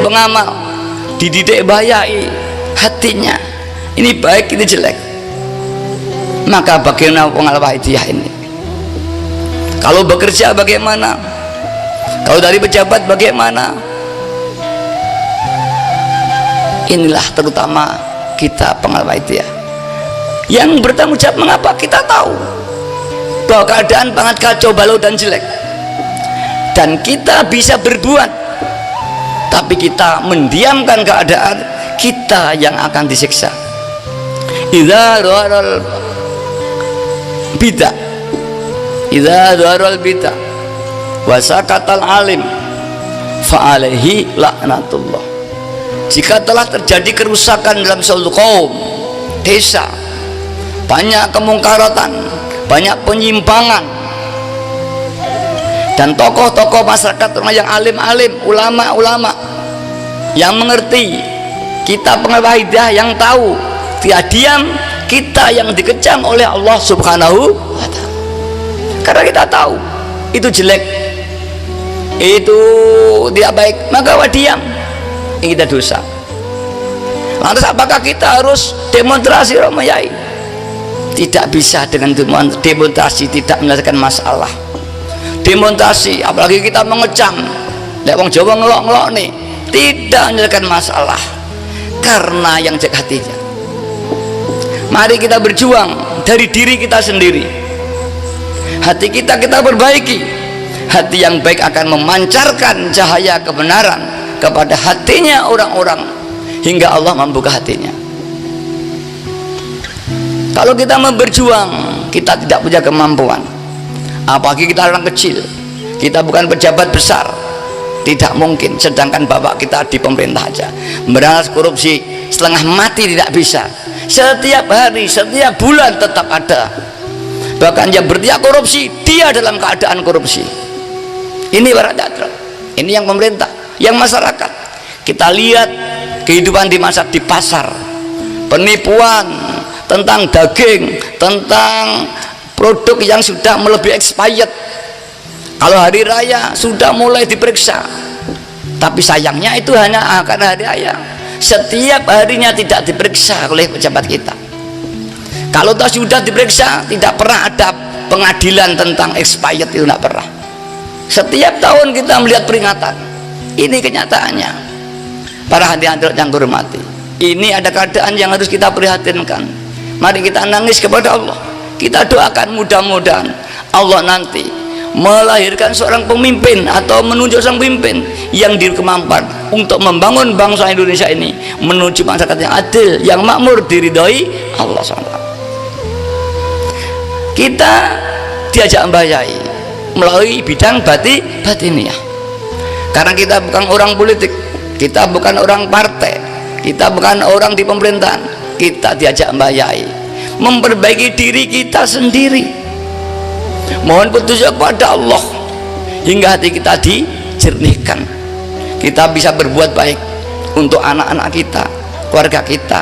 pengamal, dididik bayai hatinya, ini baik ini jelek. Maka bagaimana Al-Wahidiyah ini? Kalau bekerja bagaimana? Kalau dari pejabat bagaimana? Inilah terutama kita Al-Wahidiyah yang bertanggung jawab. Mengapa? Kita tahu bahwa keadaan sangat kacau balau dan jelek, dan kita bisa berbuat, tapi kita mendiamkan keadaan, kita yang akan disiksa. Idza dharal bidah, idza dharal bidah wa sakatal alim fa alaihi laknatullah. Jika telah terjadi kerusakan dalam suatu kaum, desa, banyak kemungkaratan, banyak penyimpangan, dan tokoh-tokoh masyarakat yang alim-alim, ulama-ulama yang mengerti, kita Al-Wahidiyah yang tahu, tidak diam, kita yang dikecam oleh Allah Subhanahu wa Ta'ala. Karena kita tahu itu jelek, itu tidak baik, maka diam, kita dosa. Lantas apakah kita harus demonstrasi Romayai? Tidak bisa dengan demonstrasi, tidak menyelesaikan masalah. Demonstrasi, apalagi kita mengecam, lek wong Jawa ngelok-ngelok nih, tidak menyelesaikan masalah, karena yang cek hatinya. Mari kita berjuang dari diri kita sendiri. Hati kita perbaiki. Hati yang baik akan memancarkan cahaya kebenaran kepada hatinya orang-orang, hingga Allah membuka hatinya. Kalau kita mau berjuang, kita tidak punya kemampuan, apalagi kita orang kecil, kita bukan pejabat besar, tidak mungkin. Sedangkan bapak kita di pemerintah aja memberantas korupsi setengah mati tidak bisa. Setiap hari, setiap bulan tetap ada. Bahkan yang bertiak korupsi, dia dalam keadaan korupsi. Ini para hadirin, ini yang pemerintah, yang masyarakat. Kita lihat kehidupan di pasar, penipuan tentang daging, tentang produk yang sudah melebihi expired. Kalau hari raya sudah mulai diperiksa, tapi sayangnya itu hanya akan hari raya. Setiap harinya tidak diperiksa oleh pejabat kita. Kalau sudah diperiksa, tidak pernah ada pengadilan tentang expired, itu tidak pernah. Setiap tahun kita melihat peringatan. Ini kenyataannya. Para hadirin yang hormati, ini ada keadaan yang harus kita prihatinkan. Mari kita nangis kepada Allah, kita doakan mudah-mudahan Allah nanti melahirkan seorang pemimpin atau menunjuk seorang pemimpin yang berkemampuan untuk membangun bangsa Indonesia ini menuju masyarakat yang adil, yang makmur, diridhoi Allah SWT. Kita diajak membayai melalui bidang batiniah, karena kita bukan orang politik, kita bukan orang partai, kita bukan orang di pemerintahan. Kita diajak membayai, memperbaiki diri kita sendiri, mohon petunjuk kepada Allah hingga hati kita dijernihkan, kita bisa berbuat baik untuk anak-anak kita, keluarga kita,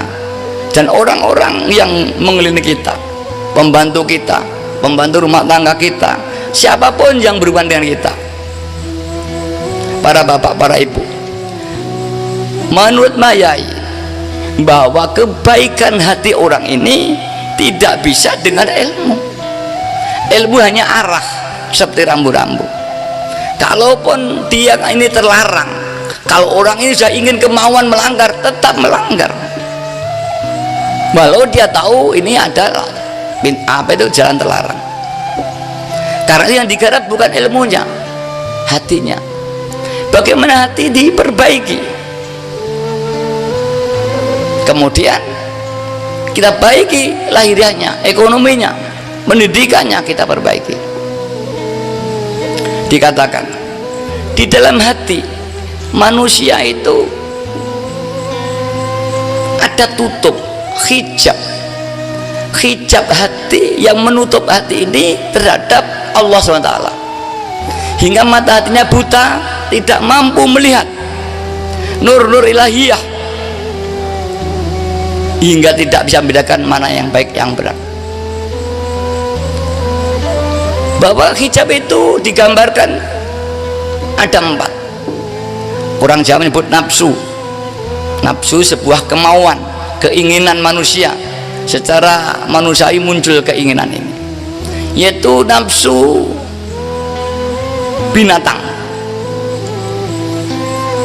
dan orang-orang yang mengelilingi kita, pembantu kita, pembantu rumah tangga kita, siapapun yang berhubungan dengan kita. Para bapak, para ibu, menurut Mayai bahwa kebaikan hati orang ini tidak bisa dengan ilmu. Ilmu hanya arah seperti rambu-rambu. Kalaupun dia ini terlarang, kalau orang ini sudah ingin kemauan melanggar, tetap melanggar, walau dia tahu ini adalah jalan terlarang. Karena yang digarap bukan ilmunya, hatinya. Bagaimana hati diperbaiki, kemudian kita baiki lahiriahnya, ekonominya, pendidikannya kita perbaiki. Dikatakan di dalam hati manusia itu ada tutup, hijab hati yang menutup hati ini terhadap Allah SWT, hingga mata hatinya buta, tidak mampu melihat nur-nur ilahiyah, hingga tidak bisa membedakan mana yang baik yang benar. Bahwa hijab itu digambarkan ada 4. Orang Jawa menyebut nafsu. Nafsu sebuah kemauan, keinginan manusia. Secara manusiawi muncul keinginan ini, yaitu nafsu binatang.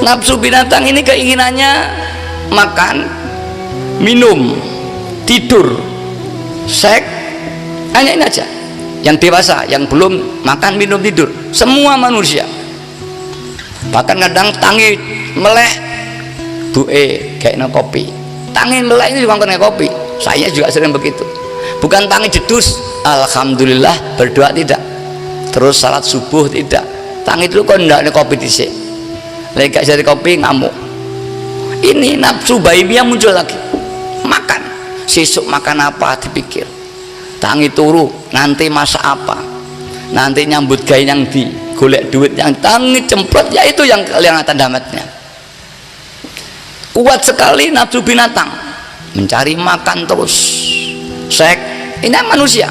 Nafsu binatang ini keinginannya makan, minum, tidur, seks, hanya ini aja. Yang dewasa, yang belum makan, minum, tidur, semua manusia. Bahkan kadang tangi melek kayak kopi, tangi melek ini juga kayak kopi. Saya juga sering begitu. Bukan tangi jedus, alhamdulillah berdoa tidak, terus salat subuh tidak. Tangi itu kok ndak ada kopi dhisik, lagi gak jadi kopi ngamuk. Ini nafsu bahimia muncul lagi. Makan, sesuk makan apa dipikir, tangi turu nanti masak apa, nanti nyambut gawe yang di golek duit yang tangi cemprot, ya itu yang kelihatan damatnya. Kuat sekali nafsu binatang, mencari makan terus, seks. Ini manusia,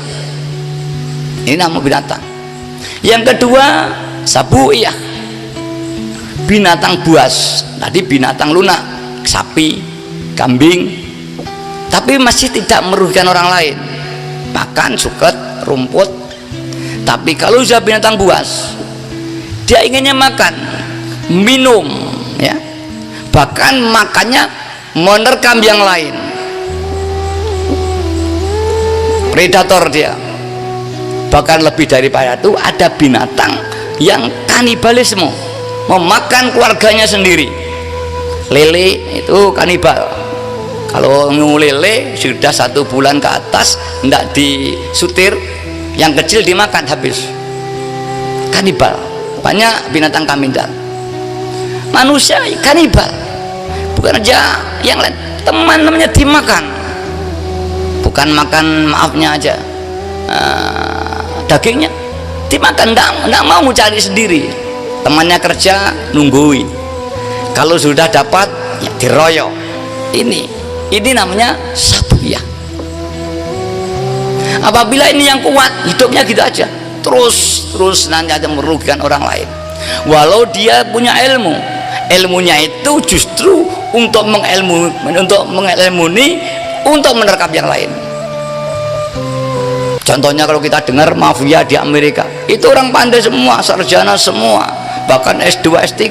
ini nama binatang. Yang kedua sabuiyah, binatang buas. Tadi binatang lunak, sapi, kambing, tapi masih tidak merugikan orang lain, makan suket, rumput. Tapi kalau sudah binatang buas, dia inginnya makan, minum, ya, bahkan makannya menerkam yang lain. Predator dia. Bahkan lebih daripada itu, ada binatang yang kanibalisme, memakan keluarganya sendiri. Lele itu kanibal. Kalau lele sudah 1 bulan ke atas tidak disutir, yang kecil dimakan habis. Kanibal. Banyak binatang kanibal. Manusia kanibal, bukan aja yang lain, teman-temannya dimakan. Bukan makan maafnya aja, dagingnya dimakan, enggak mau cari sendiri. Temannya kerja nunggui, kalau sudah dapat ya diroyok. Ini namanya sabuiyah. Apabila ini yang kuat, hidupnya gitu aja, terus nanti ada merugikan orang lain. Walau dia punya ilmu, ilmunya itu justru untuk mengelmuni, untuk menerkam yang lain. Contohnya kalau kita dengar mafia di Amerika, itu orang pandai semua, sarjana semua, bahkan S2, S3,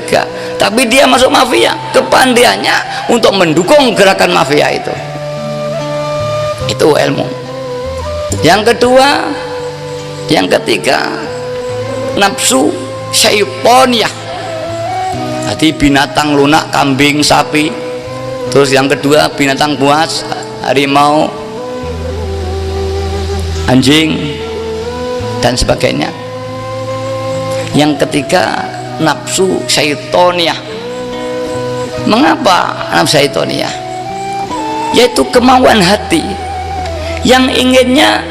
tapi dia masuk mafia. Kepandaiannya untuk mendukung gerakan mafia itu ilmu. Yang kedua, yang ketiga, nafsu syaitoniyah. Jadi binatang lunak, kambing, sapi. Terus yang kedua binatang buas, harimau, anjing, dan sebagainya. Yang ketiga nafsu syaitoniyah. Mengapa nafsu syaitoniyah? Yaitu kemauan hati yang inginnya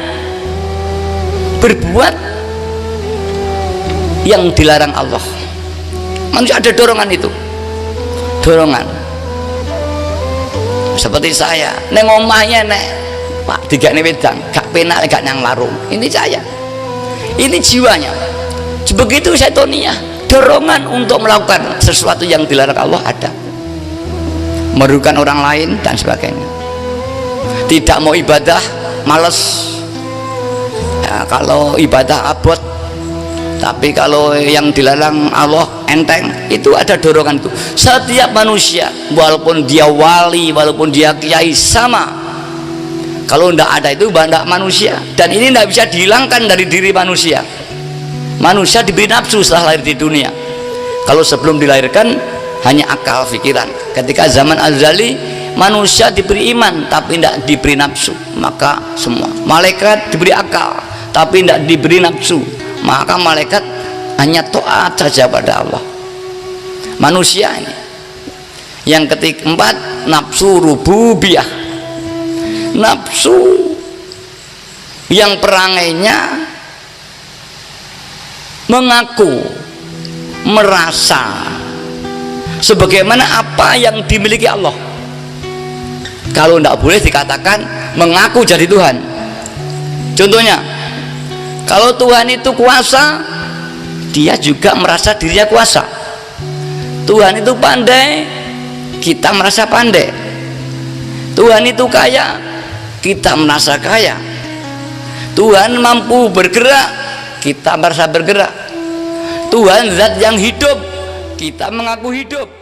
berbuat yang dilarang Allah. Manusia ada dorongan itu, dorongan. Seperti saya, neng omahnya Pak, tiga ini wedang, gak penak, gak nang warung. Ini saya, ini jiwanya. Begitu syaitoniyah, dorongan untuk melakukan sesuatu yang dilarang Allah ada, merugikan orang lain dan sebagainya. Tidak mau ibadah, males. Ya, kalau ibadah abot, tapi kalau yang dilarang Allah enteng, itu ada dorongan itu. Setiap manusia, walaupun dia wali, walaupun dia kiai, sama. Kalau tidak ada itu tidak manusia, dan ini tidak bisa dihilangkan dari diri manusia. Manusia diberi nafsu setelah lahir di dunia. Kalau sebelum dilahirkan hanya akal, pikiran. Ketika zaman azali, manusia diberi iman tapi tidak diberi nafsu. Maka semua malaikat diberi akal tapi tidak diberi nafsu, maka malaikat hanya taat saja pada Allah. Manusia ini. Yang keempat, nafsu rububiyah. Nafsu yang perangainya mengaku, merasa sebagaimana apa yang dimiliki Allah. Kalau tidak boleh dikatakan mengaku jadi Tuhan. Contohnya, kalau Tuhan itu kuasa, dia juga merasa dirinya kuasa. Tuhan itu pandai, kita merasa pandai. Tuhan itu kaya, kita merasa kaya. Tuhan mampu bergerak, kita merasa bergerak. Tuhan zat yang hidup, kita mengaku hidup.